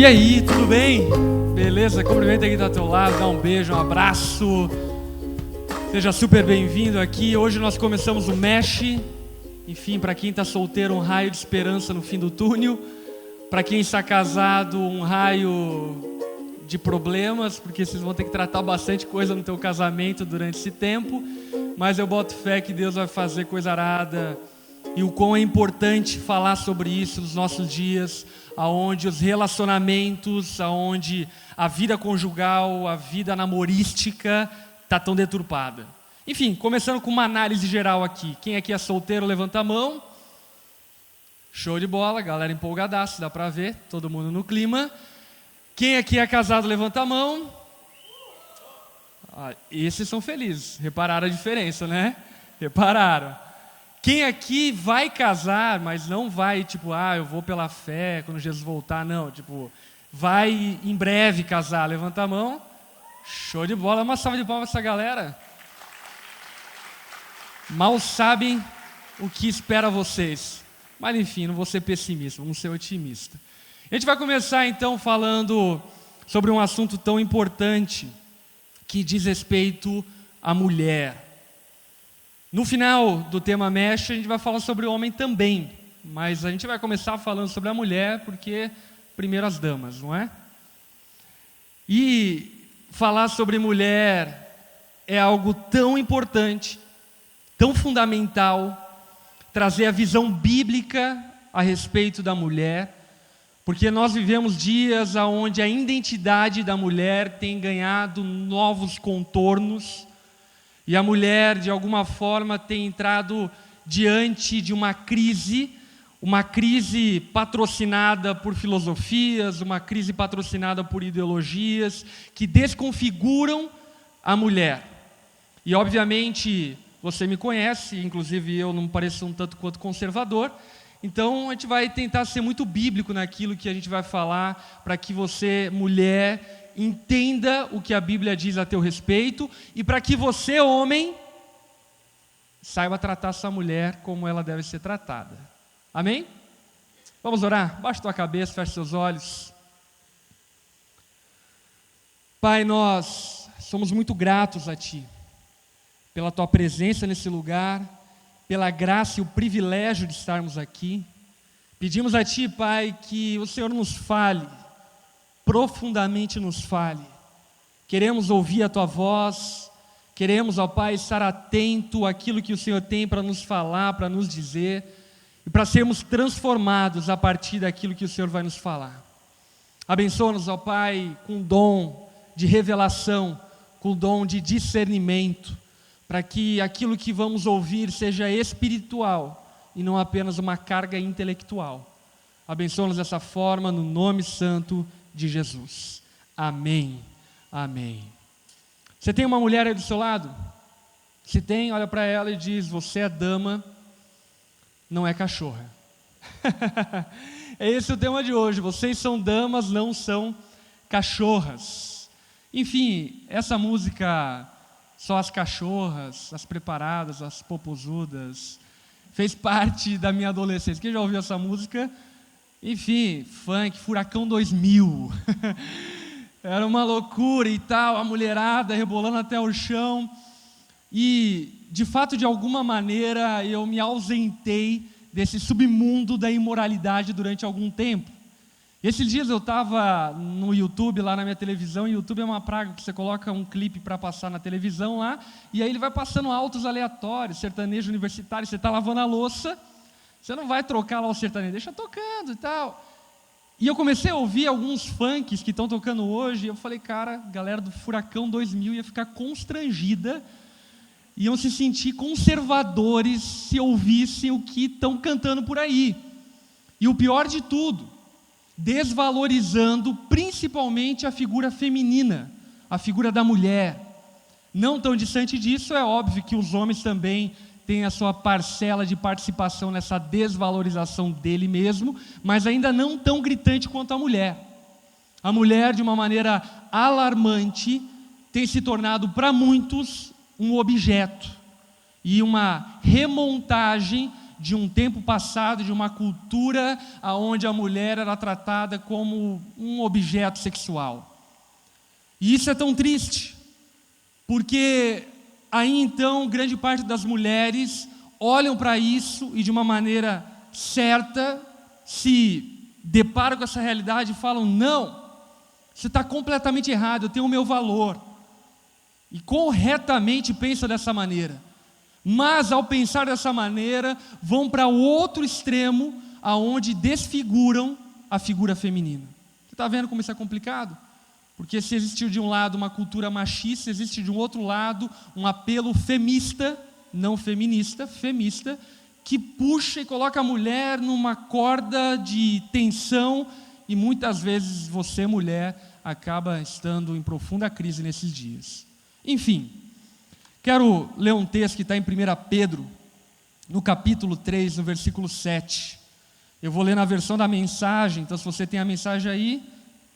E aí, tudo bem? Beleza? Cumprimenta quem está ao teu lado, dá um beijo, um abraço. Seja super bem-vindo aqui. Hoje nós começamos o Mesh. Enfim, para quem está solteiro, um raio de esperança no fim do túnel. Para quem está casado, um raio de problemas, porque vocês vão ter que tratar bastante coisa no teu casamento durante esse tempo. Mas eu boto fé que Deus vai fazer coisa arada. E o quão é importante falar sobre isso nos nossos dias, aonde os relacionamentos, aonde a vida conjugal, a vida namorística está tão deturpada. Enfim, começando com uma análise geral aqui. Quem aqui é solteiro, levanta a mão. Show de bola, galera empolgadaço, dá pra ver, todo mundo no clima. Quem aqui é casado, levanta a mão. Esses são felizes, repararam a diferença, né? Repararam. Quem aqui vai casar, mas não vai, eu vou pela fé, quando Jesus voltar, não. Vai em breve casar, levanta a mão. Show de bola, uma salva de palmas pra essa galera. Mal sabem o que espera vocês. Mas enfim, não vou ser pessimista, vamos ser otimista. A gente vai começar então falando sobre um assunto tão importante que diz respeito à mulher. No final do tema Mesh, a gente vai falar sobre o homem também, mas a gente vai começar falando sobre a mulher, porque primeiro as damas, não é? E falar sobre mulher é algo tão importante, tão fundamental, trazer a visão bíblica a respeito da mulher, porque nós vivemos dias onde a identidade da mulher tem ganhado novos contornos, e a mulher, de alguma forma, tem entrado diante de uma crise patrocinada por filosofias, uma crise patrocinada por ideologias que desconfiguram a mulher. E, obviamente, você me conhece, inclusive eu não pareço um tanto quanto conservador, então a gente vai tentar ser muito bíblico naquilo que a gente vai falar, para que você, mulher, entenda o que a Bíblia diz a teu respeito e para que você, homem, saiba tratar essa mulher como ela deve ser tratada. Amém? Vamos orar? Baixa tua cabeça, fecha seus olhos. Pai, nós somos muito gratos a Ti pela Tua presença nesse lugar, pela graça e o privilégio de estarmos aqui. Pedimos a Ti, Pai, que o Senhor nos fale, profundamente nos fale. Queremos ouvir a Tua voz, queremos, ó Pai, estar atento àquilo que o Senhor tem para nos falar, para nos dizer, e para sermos transformados a partir daquilo que o Senhor vai nos falar. Abençoa-nos, ó Pai, com dom de revelação, com dom de discernimento, para que aquilo que vamos ouvir seja espiritual e não apenas uma carga intelectual. Abençoa-nos dessa forma, no nome santo de Jesus. Amém. Amém. Você tem uma mulher aí do seu lado? Se tem, olha para ela e diz: você é dama, não é cachorra. É esse o tema de hoje. Vocês são damas, não são cachorras. Enfim, essa música, Só as Cachorras, as Preparadas, as Popozudas, fez parte da minha adolescência. Quem já ouviu essa música? Enfim, funk, Furacão 2000. Era uma loucura e tal, a mulherada rebolando até o chão. E, de fato, de alguma maneira, eu me ausentei desse submundo da imoralidade durante algum tempo. E esses dias eu estava no YouTube, lá na minha televisão, e o YouTube é uma praga, que você coloca um clipe para passar na televisão lá, e aí ele vai passando altos aleatórios, sertanejo universitário, você está lavando a louça, você não vai trocar lá o sertanejo, deixa tocando e tal. E eu comecei a ouvir alguns funks que estão tocando hoje, e eu falei, cara, a galera do Furacão 2000 ia ficar constrangida, iam se sentir conservadores se ouvissem o que estão cantando por aí. E o pior de tudo, desvalorizando principalmente a figura feminina, a figura da mulher. Não tão distante disso, é óbvio que os homens também tem a sua parcela de participação nessa desvalorização dele mesmo, mas ainda não tão gritante quanto a mulher. A mulher, de uma maneira alarmante, tem se tornado para muitos um objeto e uma remontagem de um tempo passado, de uma cultura onde a mulher era tratada como um objeto sexual. E isso é tão triste, porque aí então grande parte das mulheres olham para isso e de uma maneira certa se deparam com essa realidade e falam: não, você está completamente errado, eu tenho o meu valor. E corretamente pensam dessa maneira. Mas ao pensar dessa maneira, vão para o outro extremo, aonde desfiguram a figura feminina. Você está vendo como isso é complicado? Porque se existiu de um lado uma cultura machista, existe de um outro lado um apelo femista, não feminista, femista, que puxa e coloca a mulher numa corda de tensão, e muitas vezes você, mulher, acaba estando em profunda crise nesses dias. Enfim, quero ler um texto que está em 1 Pedro, no capítulo 3, no versículo 7. Eu vou ler na versão da mensagem, então se você tem a mensagem aí,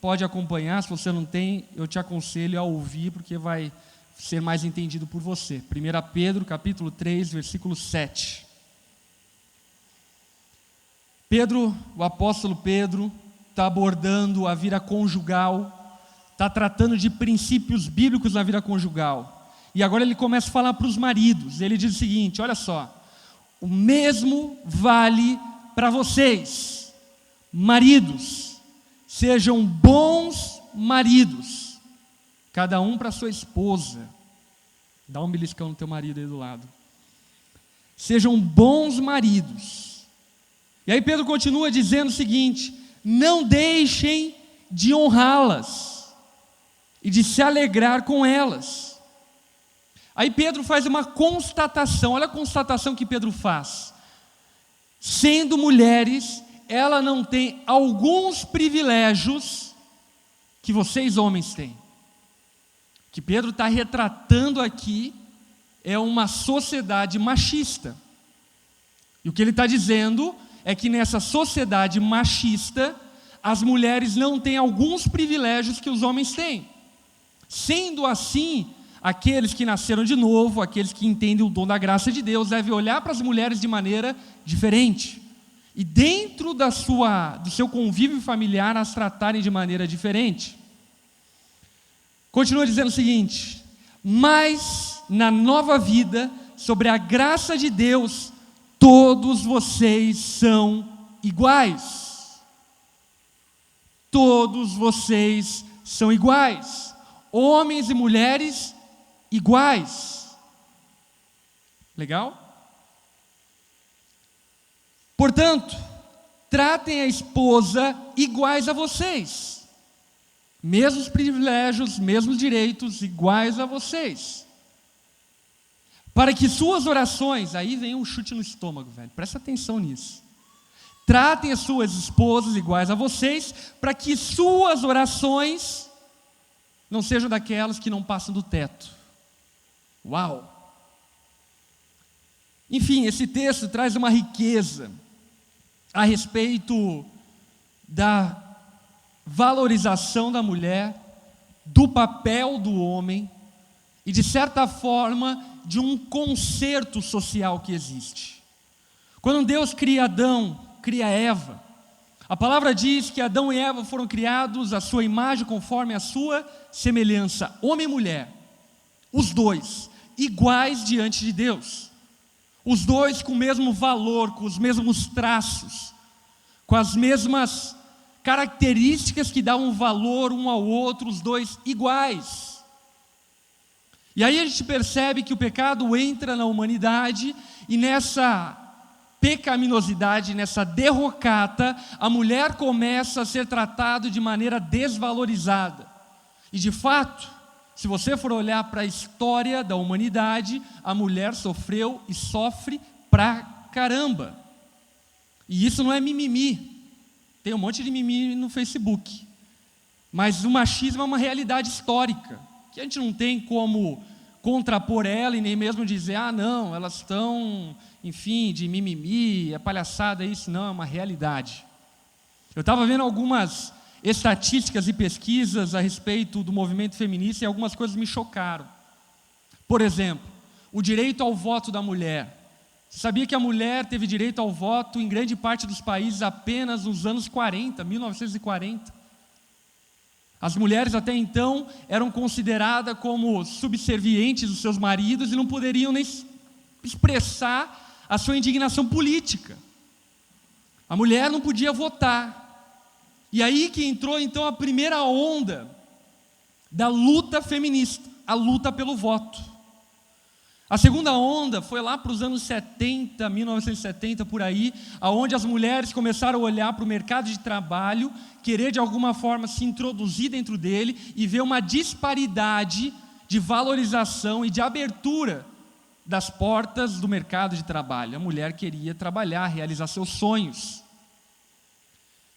pode acompanhar. Se você não tem, eu te aconselho a ouvir, porque vai ser mais entendido por você. 1 Pedro, capítulo 3, versículo 7. Pedro, o apóstolo Pedro, está abordando a vida conjugal, está tratando de princípios bíblicos na vida conjugal. E agora ele começa a falar para os maridos. Ele diz o seguinte: olha só, o mesmo vale para vocês, maridos, sejam bons maridos, cada um para sua esposa. Dá um beliscão no teu marido aí do lado. Sejam bons maridos. E aí Pedro continua dizendo o seguinte: não deixem de honrá-las e de se alegrar com elas. Aí Pedro faz uma constatação, olha a constatação que Pedro faz. Sendo mulheres, ela não tem alguns privilégios que vocês homens têm. O que Pedro está retratando aqui é uma sociedade machista. E o que ele está dizendo é que nessa sociedade machista, as mulheres não têm alguns privilégios que os homens têm. Sendo assim, aqueles que nasceram de novo, aqueles que entendem o dom da graça de Deus, devem olhar para as mulheres de maneira diferente. E dentro do seu convívio familiar, as tratarem de maneira diferente. Continua dizendo o seguinte: mas na nova vida, sobre a graça de Deus, todos vocês são iguais. Todos vocês são iguais. Homens e mulheres iguais. Legal? Portanto, tratem a esposa iguais a vocês. Mesmos privilégios, mesmos direitos, iguais a vocês. Para que suas orações, aí vem um chute no estômago, velho, presta atenção nisso. Tratem as suas esposas iguais a vocês, para que suas orações não sejam daquelas que não passam do teto. Uau! Enfim, esse texto traz uma riqueza a respeito da valorização da mulher, do papel do homem e, de certa forma, de um concerto social que existe. Quando Deus cria Adão, cria Eva, a palavra diz que Adão e Eva foram criados à sua imagem, conforme a sua semelhança, homem e mulher, os dois, iguais diante de Deus, os dois com o mesmo valor, com os mesmos traços, com as mesmas características que davam valor um ao outro, os dois iguais. E aí a gente percebe que o pecado entra na humanidade, e nessa pecaminosidade, nessa derrocata, a mulher começa a ser tratada de maneira desvalorizada. E de fato, se você for olhar para a história da humanidade, a mulher sofreu e sofre pra caramba. E isso não é mimimi. Tem um monte de mimimi no Facebook. Mas o machismo é uma realidade histórica, que a gente não tem como contrapor ela e nem mesmo dizer: ah, não, elas estão, enfim, de mimimi, é palhaçada isso. Não, é uma realidade. Eu estava vendo algumas estatísticas e pesquisas a respeito do movimento feminista, e algumas coisas me chocaram. Por exemplo, o direito ao voto da mulher Você sabia que a mulher teve direito ao voto em grande parte dos países apenas nos anos 40, 1940? As mulheres até então eram consideradas como subservientes dos seus maridos e não poderiam nem expressar a sua indignação política. A mulher não podia votar. E aí que entrou então a primeira onda da luta feminista, a luta pelo voto. A segunda onda foi lá para os anos 70, 1970, por aí, onde as mulheres começaram a olhar para o mercado de trabalho, querer de alguma forma se introduzir dentro dele e ver uma disparidade de valorização e de abertura das portas do mercado de trabalho. A mulher queria trabalhar, realizar seus sonhos.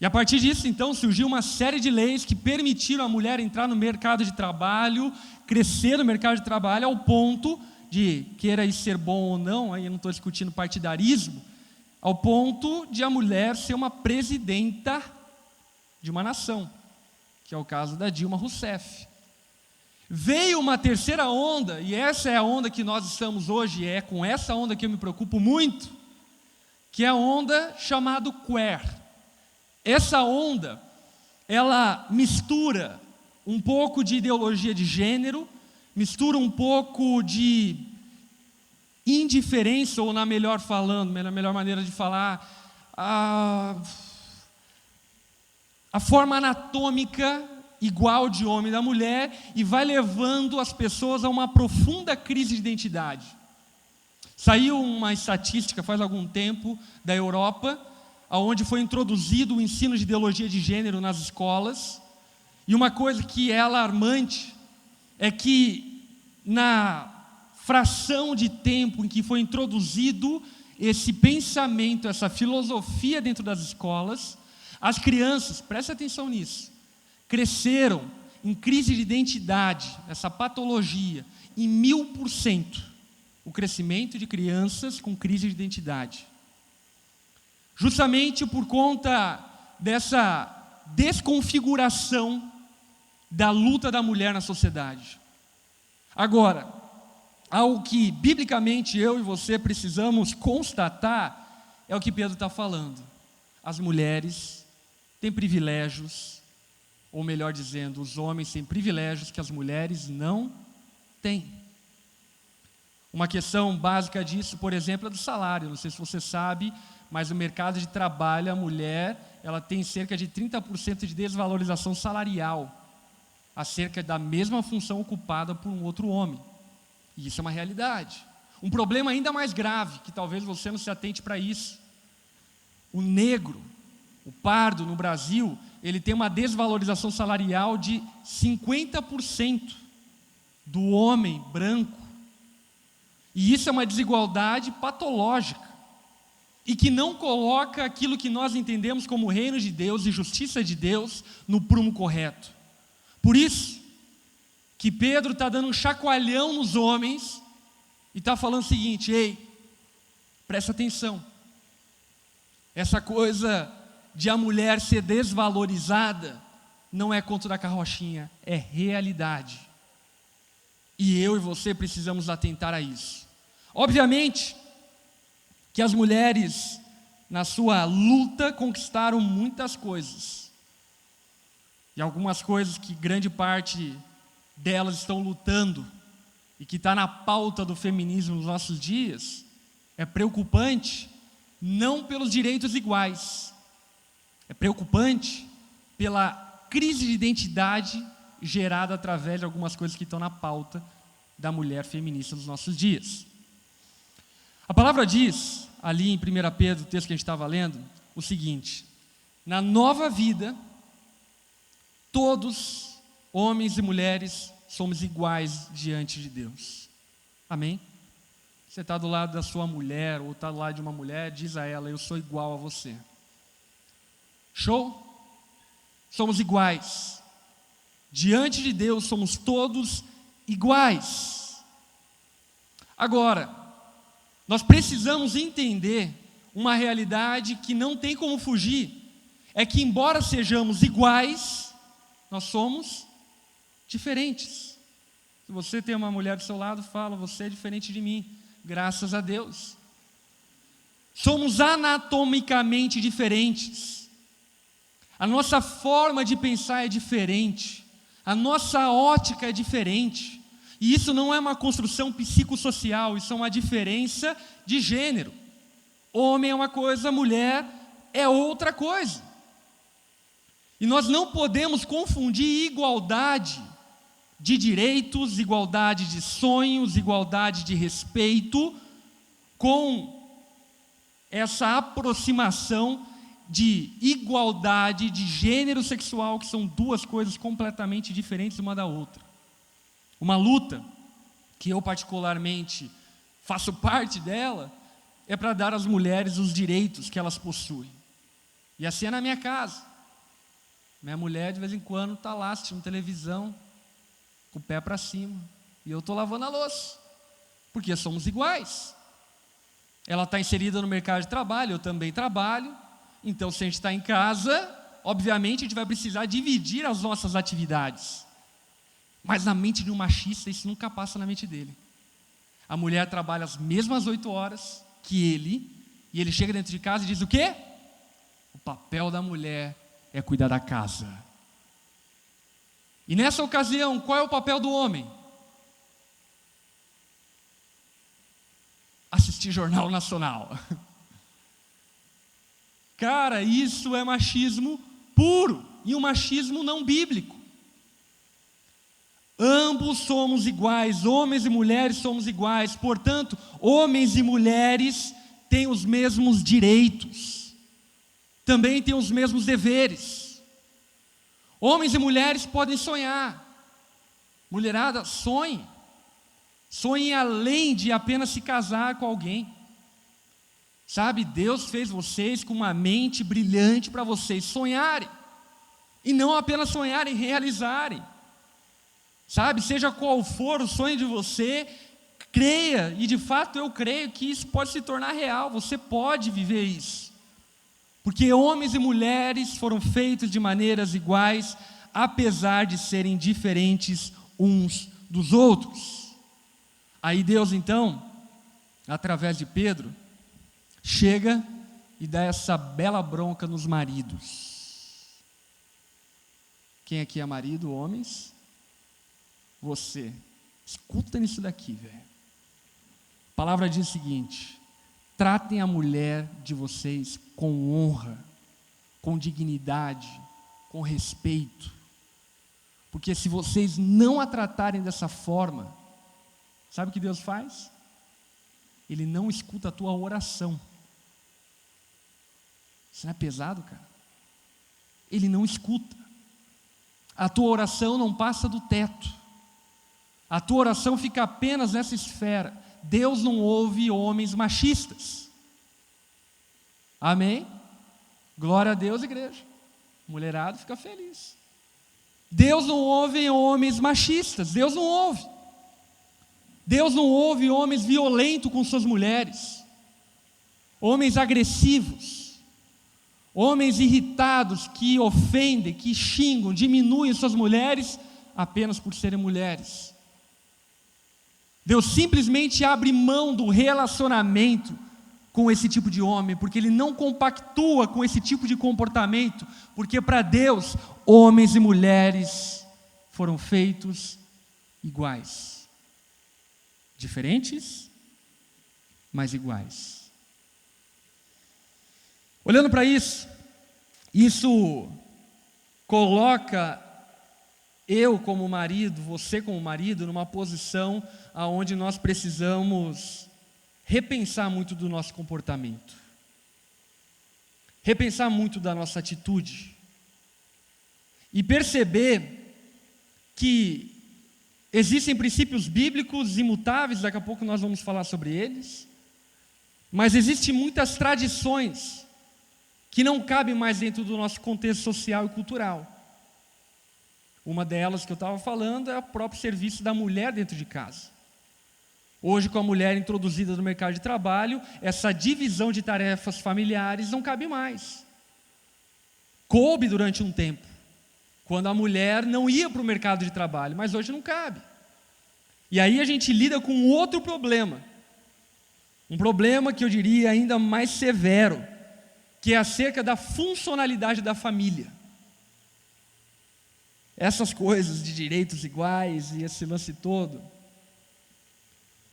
E a partir disso, então, surgiu uma série de leis que permitiram a mulher entrar no mercado de trabalho, crescer no mercado de trabalho, ao ponto de, queira isso ser bom ou não, aí eu não estou discutindo partidarismo, ao ponto de a mulher ser uma presidenta de uma nação, que é o caso da Dilma Rousseff. Veio uma terceira onda, e essa é a onda que nós estamos hoje, e é com essa onda que eu me preocupo muito, que é a onda chamada queer. Essa onda, ela mistura um pouco de ideologia de gênero, mistura um pouco de indiferença, ou na melhor maneira de falar, a forma anatômica igual de homem e da mulher, e vai levando as pessoas a uma profunda crise de identidade. Saiu uma estatística faz algum tempo da Europa, onde foi introduzido o ensino de ideologia de gênero nas escolas, e uma coisa que é alarmante é que na fração de tempo em que foi introduzido esse pensamento, essa filosofia dentro das escolas, as crianças, preste atenção nisso, cresceram em crise de identidade, essa patologia, em 1000%, o crescimento de crianças com crise de identidade. Justamente por conta dessa desconfiguração da luta da mulher na sociedade. Agora, algo que biblicamente eu e você precisamos constatar é o que Pedro está falando. As mulheres têm privilégios, ou melhor dizendo, os homens têm privilégios que as mulheres não têm. Uma questão básica disso, por exemplo, é do salário. Não sei se você sabe, mas no mercado de trabalho, a mulher ela tem cerca de 30% de desvalorização salarial, acerca da mesma função ocupada por um outro homem. E isso é uma realidade. Um problema ainda mais grave, que talvez você não se atente para isso. O negro, o pardo no Brasil, ele tem uma desvalorização salarial de 50% do homem branco. E isso é uma desigualdade patológica, e que não coloca aquilo que nós entendemos como reino de Deus e justiça de Deus no prumo correto. Por isso que Pedro está dando um chacoalhão nos homens e está falando o seguinte: ei, presta atenção, essa coisa de a mulher ser desvalorizada não é conto da carrochinha, é realidade. E eu e você precisamos atentar a isso. Obviamente que as mulheres, na sua luta, conquistaram muitas coisas. E algumas coisas que grande parte delas estão lutando, e que está na pauta do feminismo nos nossos dias, é preocupante, não pelos direitos iguais, é preocupante pela crise de identidade gerada através de algumas coisas que estão na pauta da mulher feminista dos nossos dias. A palavra diz, ali em 1 Pedro, o texto que a gente estava lendo, o seguinte: na nova vida, todos, homens e mulheres, somos iguais diante de Deus. Amém? Você está do lado da sua mulher, ou está do lado de uma mulher, diz a ela: eu sou igual a você. Show? Somos iguais. Diante de Deus, somos todos iguais. Agora, nós precisamos entender uma realidade que não tem como fugir. É que, embora sejamos iguais, nós somos diferentes. Se você tem uma mulher do seu lado, fala: você é diferente de mim, graças a Deus. Somos anatomicamente diferentes. A nossa forma de pensar é diferente. A nossa ótica é diferente. E isso não é uma construção psicossocial, isso é uma diferença de gênero. Homem é uma coisa, mulher é outra coisa. E nós não podemos confundir igualdade de direitos, igualdade de sonhos, igualdade de respeito, com essa aproximação de igualdade de gênero sexual, que são duas coisas completamente diferentes uma da outra. Uma luta, que eu particularmente faço parte dela, é para dar às mulheres os direitos que elas possuem. E assim é na minha casa. Minha mulher, de vez em quando, está lá assistindo televisão, com o pé para cima, e eu estou lavando a louça, porque somos iguais. Ela está inserida no mercado de trabalho, eu também trabalho, então se a gente está em casa, obviamente a gente vai precisar dividir as nossas atividades. Mas na mente de um machista, isso nunca passa na mente dele. A mulher trabalha as mesmas 8 horas que ele, e ele chega dentro de casa e diz o quê? O papel da mulher é cuidar da casa. E nessa ocasião, qual é o papel do homem? Assistir Jornal Nacional. Cara, isso é machismo puro, e um machismo não bíblico. Ambos somos iguais, homens e mulheres somos iguais, portanto, homens e mulheres têm os mesmos direitos, também têm os mesmos deveres. Homens e mulheres podem sonhar. Mulherada, sonhe. Sonhe além de apenas se casar com alguém. Sabe, Deus fez vocês com uma mente brilhante para vocês sonharem. E não apenas sonharem, realizarem. Sabe, seja qual for o sonho de você, creia, e de fato eu creio que isso pode se tornar real, você pode viver isso. Porque homens e mulheres foram feitos de maneiras iguais, apesar de serem diferentes uns dos outros. Aí Deus então, através de Pedro, chega e dá essa bela bronca nos maridos. Quem aqui é marido, homens? Você, escuta nisso daqui, velho. A palavra diz o seguinte: tratem a mulher de vocês com honra, com dignidade, com respeito. Porque se vocês não a tratarem dessa forma, sabe o que Deus faz? Ele não escuta a tua oração. Isso não é pesado, cara? Ele não escuta. A tua oração não passa do teto. A tua oração fica apenas nessa esfera. Deus não ouve homens machistas. Amém? Glória a Deus, igreja. Mulherado fica feliz. Deus não ouve homens machistas. Deus não ouve. Deus não ouve homens violentos com suas mulheres. Homens agressivos. Homens irritados que ofendem, que xingam, diminuem suas mulheres apenas por serem mulheres. Deus simplesmente abre mão do relacionamento com esse tipo de homem, porque Ele não compactua com esse tipo de comportamento, porque para Deus, homens e mulheres foram feitos iguais. Diferentes, mas iguais. Olhando para isso coloca eu como marido, você como marido, numa posição onde nós precisamos repensar muito do nosso comportamento, repensar muito da nossa atitude, e perceber que existem princípios bíblicos imutáveis, daqui a pouco nós vamos falar sobre eles, mas existem muitas tradições que não cabem mais dentro do nosso contexto social e cultural. Uma delas que eu estava falando é o próprio serviço da mulher dentro de casa. Hoje, com a mulher introduzida no mercado de trabalho, essa divisão de tarefas familiares não cabe mais. Coube durante um tempo, quando a mulher não ia para o mercado de trabalho, mas hoje não cabe. E aí a gente lida com outro problema. Um problema que eu diria ainda mais severo, que é acerca da funcionalidade da família. Essas coisas de direitos iguais e esse lance todo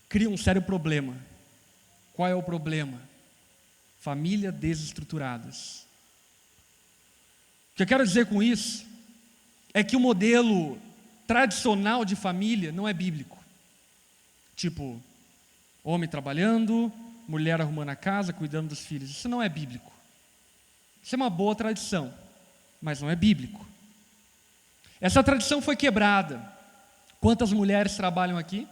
criam um sério problema. Qual é o problema? Famílias desestruturadas. O que eu quero dizer com isso é que o modelo tradicional de família não é bíblico. Tipo, homem trabalhando, mulher arrumando a casa, cuidando dos filhos. Isso não é bíblico. Isso é uma boa tradição, mas não é bíblico. Essa tradição foi quebrada. Quantas mulheres trabalham aqui?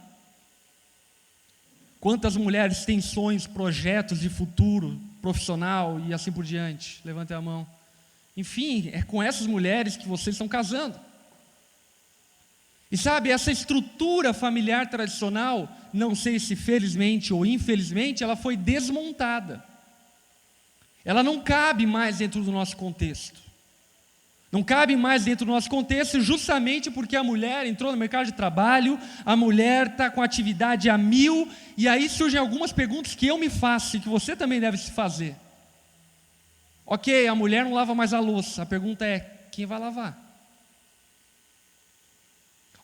Quantas mulheres têm sonhos, projetos de futuro profissional e assim por diante? Levantem a mão. Enfim, é com essas mulheres que vocês estão casando. E sabe, essa estrutura familiar tradicional, não sei se felizmente ou infelizmente, ela foi desmontada. Ela não cabe mais dentro do nosso contexto. Não cabe mais dentro do nosso contexto justamente porque a mulher entrou no mercado de trabalho, a mulher está com atividade a 1000, e aí surgem algumas perguntas que eu me faço e que você também deve se fazer. Ok, a mulher não lava mais a louça, a pergunta é, quem vai lavar?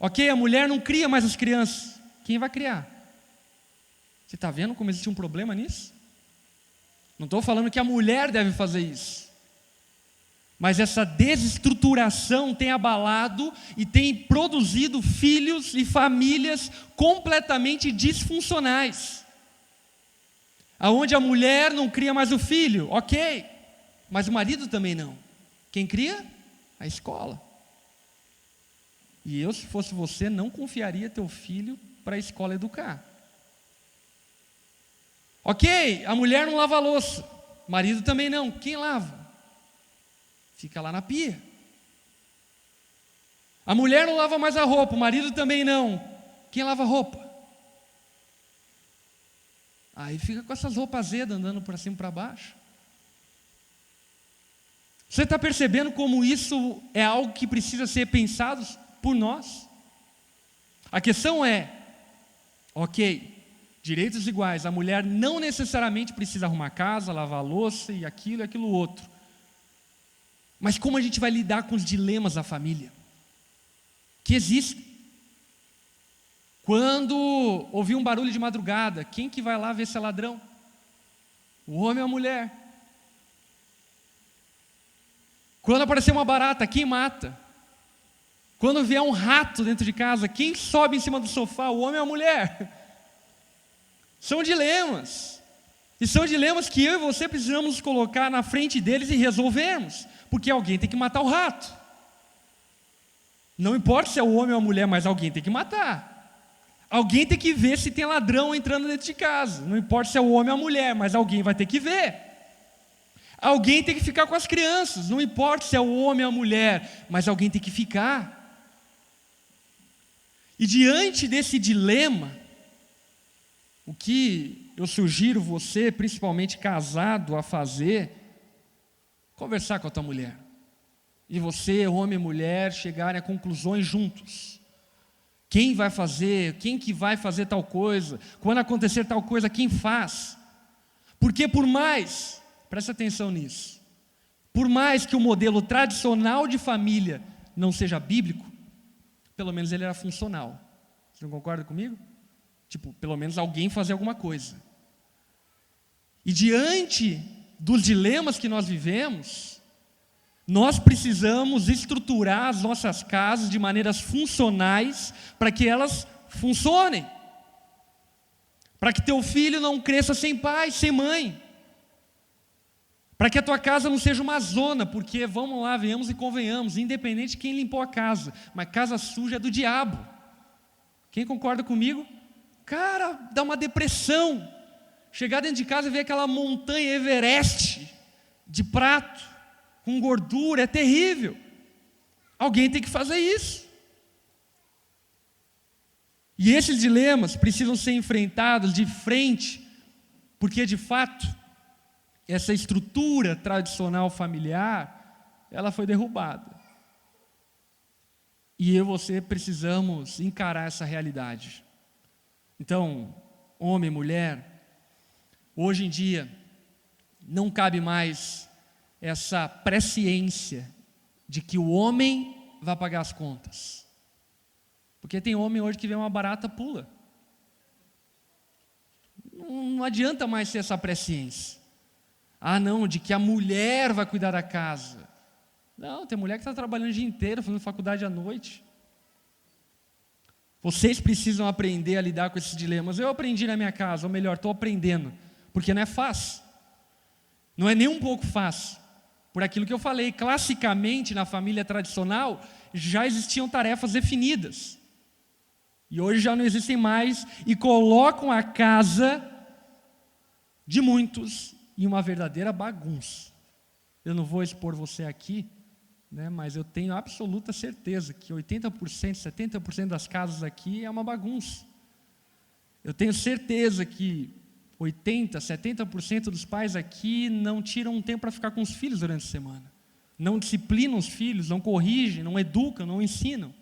Ok, a mulher não cria mais as crianças, quem vai criar? Você está vendo como existe um problema nisso? Não estou falando que a mulher deve fazer isso. Mas essa desestruturação tem abalado e tem produzido filhos e famílias completamente disfuncionais. Aonde a mulher não cria mais o filho, ok, mas o marido também não. Quem cria? A escola. E eu, se fosse você, não confiaria teu filho para a escola educar. Ok, a mulher não lava a louça, o marido também não. Quem lava? Fica lá na pia. A mulher não lava mais a roupa, o marido também não. Quem lava a roupa? Aí fica com essas roupas azedas andando para cima e para baixo. Você está percebendo como isso é algo que precisa ser pensado por nós? A questão é, ok, direitos iguais, a mulher não necessariamente precisa arrumar a casa, lavar a louça e aquilo outro. Mas como a gente vai lidar com os dilemas da família? Que existem. Quando ouvir um barulho de madrugada, quem que vai lá ver se é ladrão? O homem ou a mulher? Quando aparecer uma barata, quem mata? Quando vier um rato dentro de casa, quem sobe em cima do sofá, o homem ou a mulher? São dilemas. E são dilemas que eu e você precisamos nos colocar na frente deles e resolvermos. Porque alguém tem que matar o rato. Não importa se é o homem ou a mulher, mas alguém tem que matar. Alguém tem que ver se tem ladrão entrando dentro de casa. Não importa se é o homem ou a mulher, mas alguém vai ter que ver. Alguém tem que ficar com as crianças. Não importa se é o homem ou a mulher, mas alguém tem que ficar. E diante desse dilema, o que eu sugiro você, principalmente casado, a fazer, conversar com a tua mulher. E você, homem e mulher, chegarem a conclusões juntos. Quem vai fazer? Quem que vai fazer tal coisa? Quando acontecer tal coisa, quem faz? Porque por mais, presta atenção nisso, por mais que o modelo tradicional de família não seja bíblico, pelo menos ele era funcional. Você não concorda comigo? Tipo, pelo menos alguém fazer alguma coisa. E diante dos dilemas que nós vivemos, nós precisamos estruturar as nossas casas de maneiras funcionais para que elas funcionem. Para que teu filho não cresça sem pai, sem mãe. Para que a tua casa não seja uma zona, porque, vamos lá, venhamos e convenhamos, independente de quem limpou a casa, mas casa suja é do diabo. Quem concorda comigo? Cara, dá uma depressão. Chegar dentro de casa e ver aquela montanha Everest de prato, com gordura, é terrível. Alguém tem que fazer isso. E esses dilemas precisam ser enfrentados de frente, porque de fato, essa estrutura tradicional familiar, ela foi derrubada. E eu e você precisamos encarar essa realidade. Então, homem, mulher, Hoje em dia, não cabe mais essa presciência de que o homem vai pagar as contas. Porque tem homem hoje que vê uma barata, pula. Não adianta mais ter essa presciência. Ah, não, de que a mulher vai cuidar da casa. Não, tem mulher que está trabalhando o dia inteiro, fazendo faculdade à noite. Vocês precisam aprender a lidar com esses dilemas. Eu aprendi na minha casa, ou melhor, estou aprendendo. Porque não é fácil. Não é nem um pouco fácil. Por aquilo que eu falei, classicamente na família tradicional, já existiam tarefas definidas. E hoje já não existem mais, e colocam a casa de muitos em uma verdadeira bagunça. Eu não vou expor você aqui, né, mas eu tenho absoluta certeza que 80%, 70% das casas aqui é uma bagunça. Eu tenho certeza que 80%, 70% dos pais aqui não tiram um tempo para ficar com os filhos durante a semana. Não disciplinam os filhos, não corrigem, não educam, não ensinam.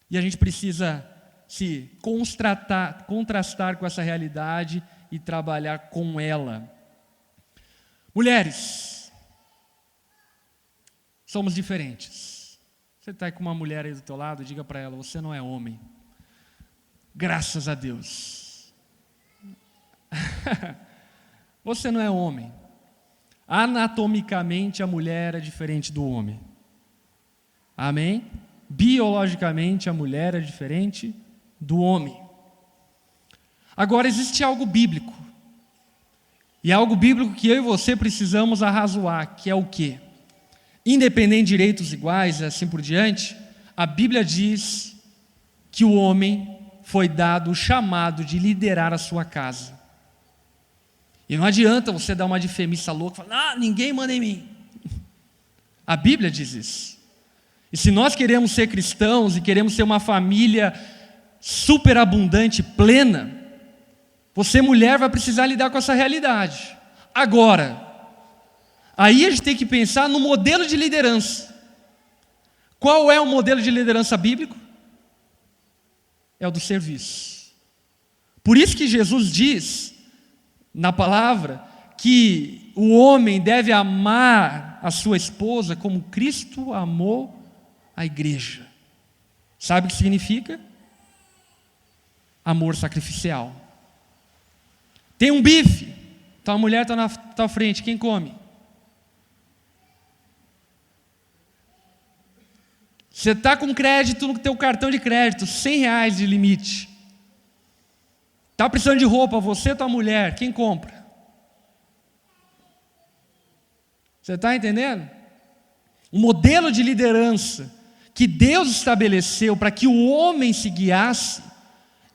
E a gente precisa se contrastar com essa realidade e trabalhar com ela. Mulheres, somos diferentes. Você está com uma mulher aí do teu lado, diga para ela, você não é homem. Graças a Deus. Você não é homem. Anatomicamente a mulher é diferente do homem. Amém? Biologicamente a mulher é diferente do homem. Agora existe algo bíblico. E é algo bíblico que eu e você precisamos arrazoar, que é o quê? Independente de direitos iguais e assim por diante, a Bíblia diz que o homem foi dado o chamado de liderar a sua casa. E não adianta você dar uma de femista louca e falar, ninguém manda em mim. A Bíblia diz isso. E se nós queremos ser cristãos e queremos ser uma família superabundante, plena, você, mulher, vai precisar lidar com essa realidade. Agora, aí a gente tem que pensar no modelo de liderança. Qual é o modelo de liderança bíblico? É o do serviço. Por isso que Jesus diz, na palavra, que o homem deve amar a sua esposa como Cristo amou a igreja. Sabe o que significa? Amor sacrificial. Tem um bife, tua mulher está na tua frente, quem come? Você está com crédito no teu cartão de crédito, R$100 de limite. Está precisando de roupa, você e tua mulher, quem compra? Você está entendendo? O modelo de liderança que Deus estabeleceu para que o homem se guiasse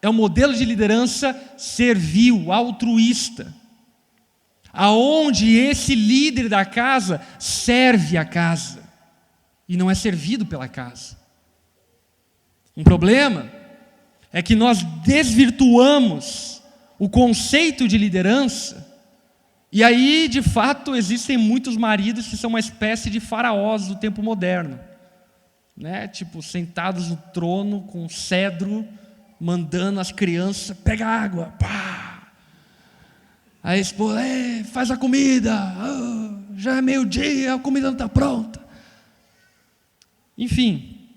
é um modelo de liderança servil, altruísta, aonde esse líder da casa serve a casa e não é servido pela casa. Um problema é que nós desvirtuamos o conceito de liderança e aí, de fato, existem muitos maridos que são uma espécie de faraós do tempo moderno, né? Tipo, sentados no trono com cedro, mandando as crianças, pega água, pá. Aí a esposa, faz a comida, já é meio-dia, a comida não está pronta. Enfim,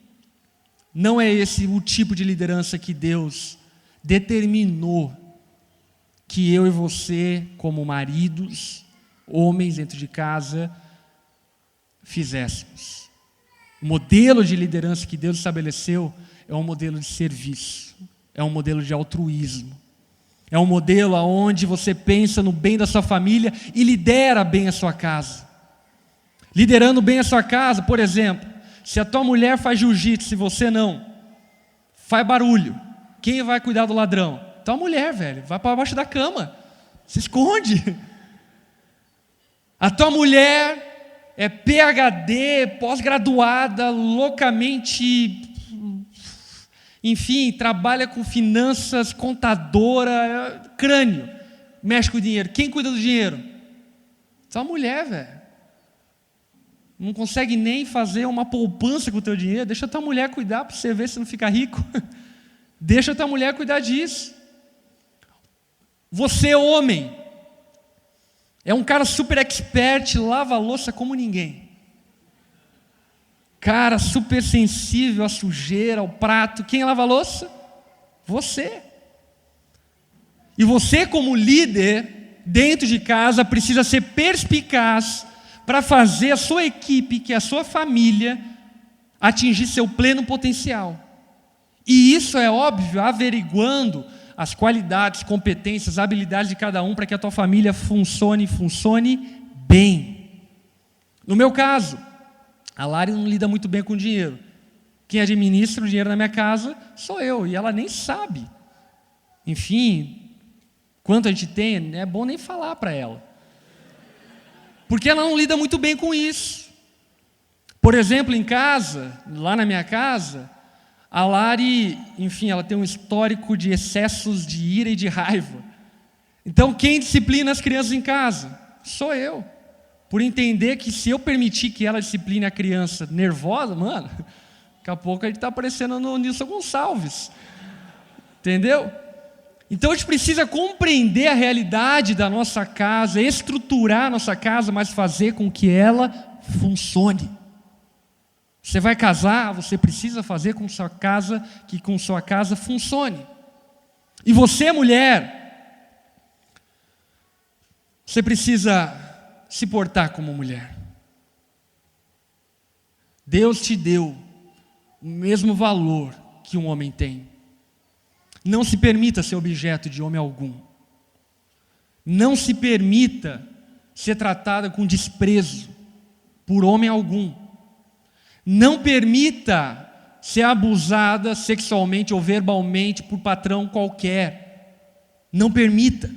não é esse o tipo de liderança que Deus determinou que eu e você, como maridos, homens dentro de casa, fizéssemos. O modelo de liderança que Deus estabeleceu é um modelo de serviço, é um modelo de altruísmo, é um modelo onde você pensa no bem da sua família e lidera bem a sua casa. Liderando bem a sua casa, por exemplo, se a tua mulher faz jiu-jitsu e você não, faz barulho, quem vai cuidar do ladrão? Tua mulher, velho, vai para baixo da cama, se esconde. A tua mulher é PhD, pós-graduada, loucamente, enfim, trabalha com finanças, contadora, crânio, mexe com o dinheiro. Quem cuida do dinheiro? Tua mulher, velho. Não consegue nem fazer uma poupança com o teu dinheiro, deixa a tua mulher cuidar para você ver se não fica rico. Deixa a tua mulher cuidar disso. Você, homem, é um cara super expert, lava a louça como ninguém. Cara super sensível à sujeira, ao prato. Quem lava a louça? Você. E você, como líder, dentro de casa, precisa ser perspicaz para fazer a sua equipe, que é a sua família, atingir seu pleno potencial. E isso é óbvio, averiguando as qualidades, competências, habilidades de cada um para que a tua família funcione bem. No meu caso, a Lari não lida muito bem com dinheiro. Quem administra o dinheiro na minha casa sou eu, e ela nem sabe. Enfim, quanto a gente tem, é bom nem falar para ela. Porque ela não lida muito bem com isso. Por exemplo, em casa, lá na minha casa, a Lari, enfim, ela tem um histórico de excessos de ira e de raiva. Então, quem disciplina as crianças em casa? Sou eu. Por entender que se eu permitir que ela discipline a criança nervosa, mano, daqui a pouco a gente está aparecendo no Nilson Gonçalves. Entendeu? Então a gente precisa compreender a realidade da nossa casa, estruturar a nossa casa, mas fazer com que ela funcione. Você vai casar, você precisa fazer com que com sua casa funcione. E você, mulher, você precisa se portar como mulher. Deus te deu o mesmo valor que um homem tem. Não se permita ser objeto de homem algum. Não se permita ser tratada com desprezo por homem algum. Não permita ser abusada sexualmente ou verbalmente por patrão qualquer. Não permita.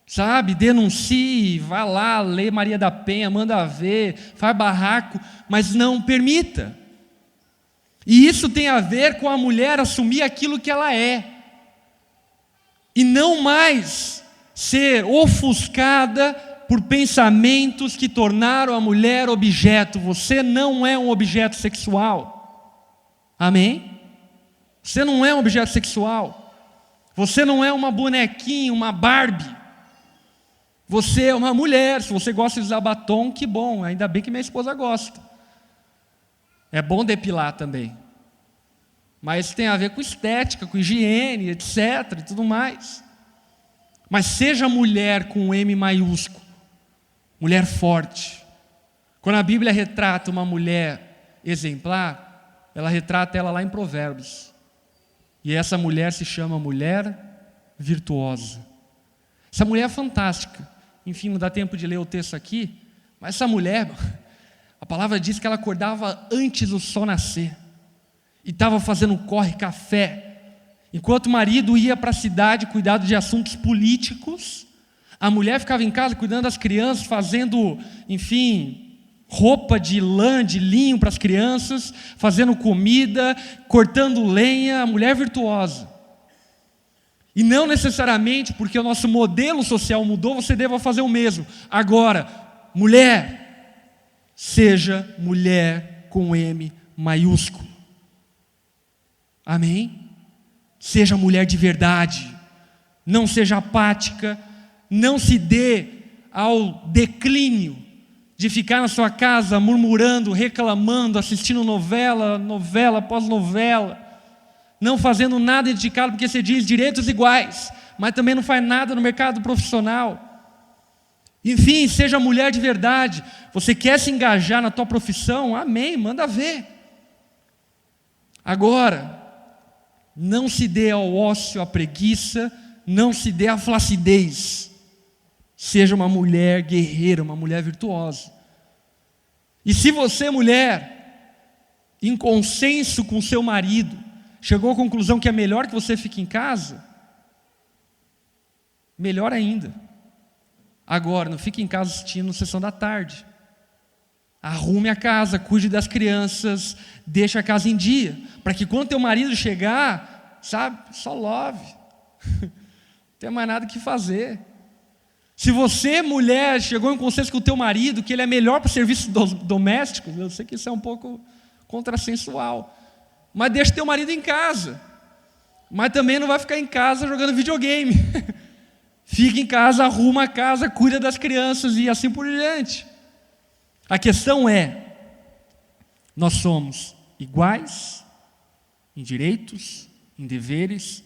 Sabe, denuncie, vá lá, lê Maria da Penha, manda ver, faz barraco, mas não permita. E isso tem a ver com a mulher assumir aquilo que ela é. E não mais ser ofuscada por pensamentos que tornaram a mulher objeto. Você não é um objeto sexual. Amém? Você não é um objeto sexual. Você não é uma bonequinha, uma Barbie. Você é uma mulher. Se você gosta de usar batom, que bom. Ainda bem que minha esposa gosta. É bom depilar também. Mas tem a ver com estética, com higiene, etc. e tudo mais. Mas seja mulher com M maiúsculo. Mulher forte. Quando a Bíblia retrata uma mulher exemplar, ela retrata ela lá em Provérbios. E essa mulher se chama mulher virtuosa. Essa mulher é fantástica. Enfim, não dá tempo de ler o texto aqui, mas essa mulher, a palavra diz que ela acordava antes do sol nascer. E estava fazendo corre-café. Enquanto o marido ia para a cidade cuidar de assuntos políticos, a mulher ficava em casa cuidando das crianças, fazendo, enfim, roupa de lã, de linho para as crianças, fazendo comida, cortando lenha, a mulher virtuosa. E não necessariamente porque o nosso modelo social mudou, você deva fazer o mesmo. Agora, mulher, seja mulher com M maiúsculo. Amém? Seja mulher de verdade. Não seja apática. Não se dê ao declínio de ficar na sua casa murmurando, reclamando, assistindo novela após novela, não fazendo nada dedicado, porque você diz direitos iguais, mas também não faz nada no mercado profissional. Enfim, seja mulher de verdade. Você quer se engajar na tua profissão? Amém, manda ver. Agora, não se dê ao ócio, à preguiça, não se dê à flacidez. Seja uma mulher guerreira, uma mulher virtuosa. E se você, mulher, em consenso com seu marido, chegou à conclusão que é melhor que você fique em casa, melhor ainda. Agora, não fique em casa assistindo Sessão da Tarde. Arrume a casa, cuide das crianças, deixe a casa em dia, para que quando teu marido chegar, sabe, só love. Não tem mais nada que fazer. Se você, mulher, chegou em consenso com o teu marido que ele é melhor para serviços domésticos, eu sei que isso é um pouco contrassensual, mas deixa teu marido em casa. Mas também não vai ficar em casa jogando videogame. fica em casa, arruma a casa, cuida das crianças e assim por diante. A questão é, nós somos iguais em direitos, em deveres,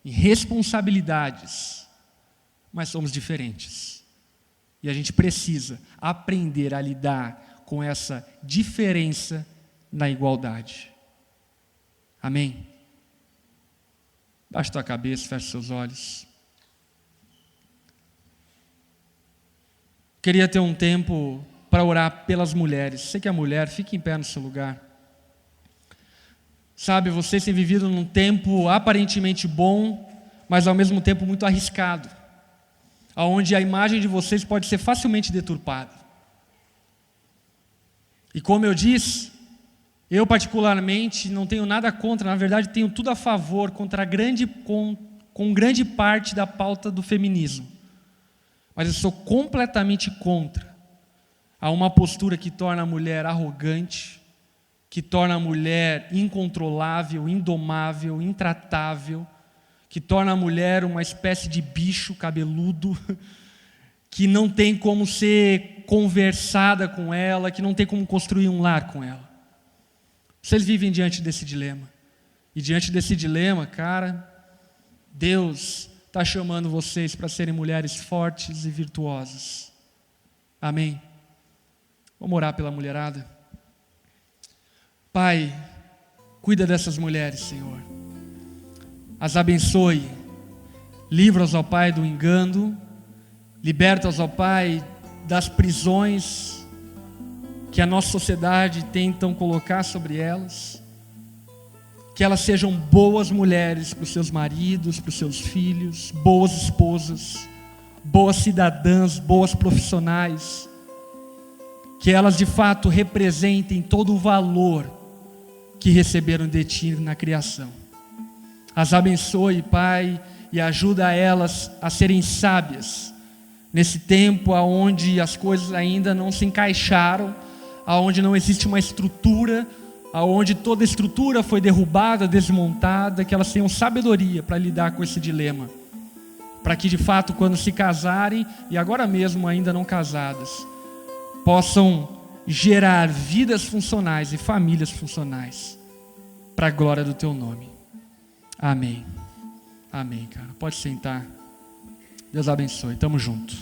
em responsabilidades, mas somos diferentes. E a gente precisa aprender a lidar com essa diferença na igualdade. Amém? Baixa tua cabeça, fecha seus olhos. Queria ter um tempo para orar pelas mulheres. Você que é mulher, fique em pé no seu lugar. Sabe, vocês têm vivido num tempo aparentemente bom, mas ao mesmo tempo muito arriscado, onde a imagem de vocês pode ser facilmente deturpada. E como eu disse, eu particularmente não tenho nada contra, na verdade tenho tudo a favor com grande parte da pauta do feminismo. Mas eu sou completamente contra a uma postura que torna a mulher arrogante, que torna a mulher incontrolável, indomável, intratável, que torna a mulher uma espécie de bicho cabeludo, que não tem como ser conversada com ela, que não tem como construir um lar com ela. Vocês vivem diante desse dilema. E diante desse dilema, cara, Deus está chamando vocês para serem mulheres fortes e virtuosas. Amém? Vamos orar pela mulherada? Pai, cuida dessas mulheres, Senhor. As abençoe. Livra-as, ó Pai, do engano. Liberta-as, ó Pai, das prisões que a nossa sociedade tentam colocar sobre elas. Que elas sejam boas mulheres para os seus maridos, para os seus filhos, boas esposas, boas cidadãs, boas profissionais. Que elas de fato representem todo o valor que receberam de Ti na criação. As abençoe, Pai, e ajuda elas a serem sábias nesse tempo onde as coisas ainda não se encaixaram, onde não existe uma estrutura, onde toda a estrutura foi derrubada, desmontada, que elas tenham sabedoria para lidar com esse dilema, para que de fato quando se casarem, e agora mesmo ainda não casadas, possam gerar vidas funcionais e famílias funcionais para a glória do Teu nome. Amém. Amém, cara. Pode sentar. Deus abençoe. Tamo junto.